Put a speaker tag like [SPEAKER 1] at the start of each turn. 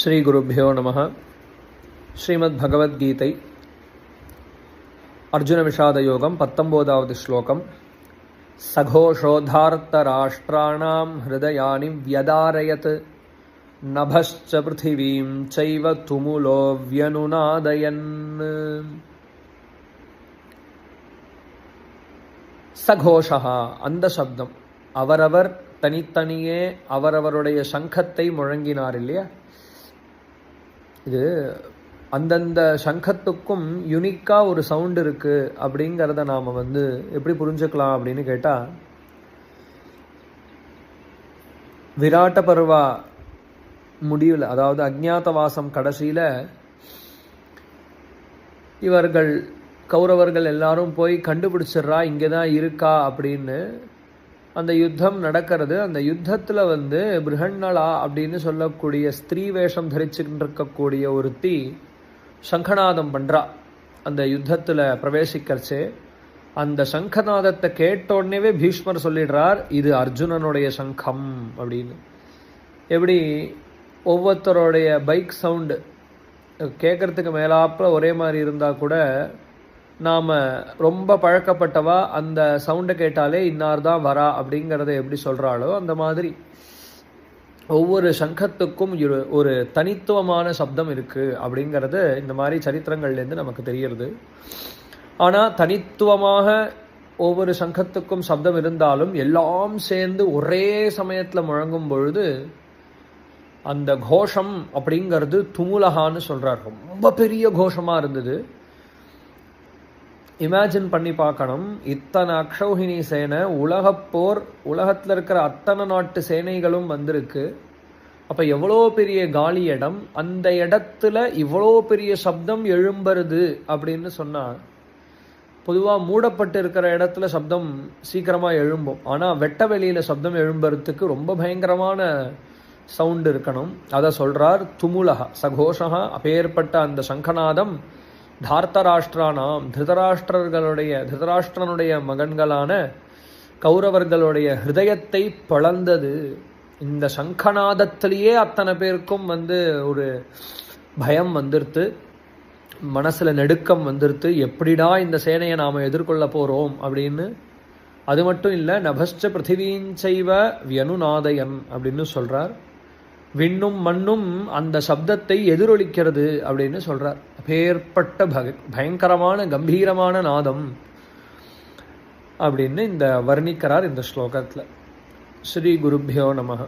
[SPEAKER 1] ஸ்ரீ குருப்யோ நமः. ஸ்ரீமத் பகவத்கீதை அர்ஜுன விஷாத யோகம் 19வது ஸ்லோகம். சகோஷோதார்த்தராஷ்ட்ராணாம் ஹிருதயானி வ்யதாரயத் நபஸ்ச பிருத்திவீம் சைவ துமுலோ வ்யனுநாதயன். சகோஷா அந்த சப்தம், அவரவர் தனித்தனியே அவரவருடைய சங்கத்தை முழங்கினார் இல்லையா. இது அந்தந்த சங்கத்துக்கும் யுனிக்காக ஒரு சவுண்ட் இருக்குது அப்படிங்கிறத நாம் எப்படி புரிஞ்சுக்கலாம் அப்படின்னு கேட்டால், விராட்ட பருவா முடிவில், அதாவது அஜ்ஞாதவாசம் கடைசியில் இவர்கள் கௌரவர்கள் எல்லாரும் போய் கண்டுபிடிச்சிட்றா இங்கே தான் இருக்கா அப்படின்னு. அந்த யுத்தம் நடக்கிறது. அந்த யுத்தத்தில் பிருஹன்னலா அப்படின்னு சொல்லக்கூடிய ஸ்திரீ வேஷம் தரிச்சுட்டு இருக்கக்கூடிய ஒருத்தி சங்கநாதம் பண்ணுறா. அந்த யுத்தத்தில் பிரவேசிக்கிறச்சே அந்த சங்கநாதத்தை கேட்டோடனேவே பீஷ்மர் சொல்லிடுறார், இது அர்ஜுனனுடைய சங்கம் அப்படின்னு. எப்படி ஒவ்வொருத்தருடைய பைக் சவுண்டு கேட்குறதுக்கு மேலாப்பில் ஒரே மாதிரி இருந்தால் கூட நாம் ரொம்ப பழக்கப்பட்டவா அந்த சவுண்டை கேட்டாலே இன்னார் தான் வரா அப்படிங்கிறத எப்படி சொல்கிறாளோ, அந்த மாதிரி ஒவ்வொரு சங்கத்துக்கும் ஒரு தனித்துவமான சப்தம் இருக்குது அப்படிங்கிறது இந்த மாதிரி சரித்திரங்கள்லேருந்து நமக்கு தெரிகிறது. ஆனால் தனித்துவமாக ஒவ்வொரு சங்கத்துக்கும் சப்தம் இருந்தாலும் எல்லாம் சேர்ந்து ஒரே சமயத்தில் முழங்கும் பொழுது அந்த கோஷம் அப்படிங்கிறது துமுலகான்னு சொல்கிறார். ரொம்ப பெரிய கோஷமாக இருந்தது. இமேஜின் பண்ணி பார்க்கணும், இத்தனை அக்ஷௌஹினி சேனை, உலகப்போர், உலகத்தில் இருக்கிற அத்தனை நாட்டு சேனைகளும் வந்திருக்கு. அப்போ எவ்வளோ பெரிய காலி இடம், அந்த இடத்துல இவ்வளோ பெரிய சப்தம் எழும்புறது அப்படின்னு சொன்னால், பொதுவாக மூடப்பட்டு இருக்கிற இடத்துல சப்தம் சீக்கிரமாக எழும்பும். ஆனால் வெட்ட வெளியில் சப்தம் எழும்புறதுக்கு ரொம்ப பயங்கரமான சவுண்டு இருக்கணும். அதை சொல்கிறார் துமுலகா சகோஷா. அப்பேற்பட்ட அந்த சங்கநாதம் தார்த்தராஷ்டிரானாம் திருதராஷ்டிரனுடைய மகன்களான கௌரவர்களுடைய ஹிருதயத்தை பிளந்தது. இந்த சங்கநாதத்திலேயே அத்தனை பேருக்கும் ஒரு பயம் வந்துருத்து, மனசில் நெடுக்கம் வந்துருத்து. எப்படிடா இந்த சேனையை நாம் எதிர்கொள்ள போகிறோம் அப்படின்னு. அது மட்டும் இல்லை, நபஸ்ச பிருத்திவீஞ்சைவ வியனுநாதயன் அப்படின்னு சொல்கிறார். விண்ணும் மண்ணும் அந்த சப்தத்தை எதிரொலிக்கிறது அப்படின்னு சொல்றார். அப்பேற்பட்ட பயங்கரமான கம்பீரமான நாதம் அப்படின்னு இந்த வர்ணிக்கிறார் இந்த ஸ்லோகத்தில். ஸ்ரீ குருப்யோ நமः.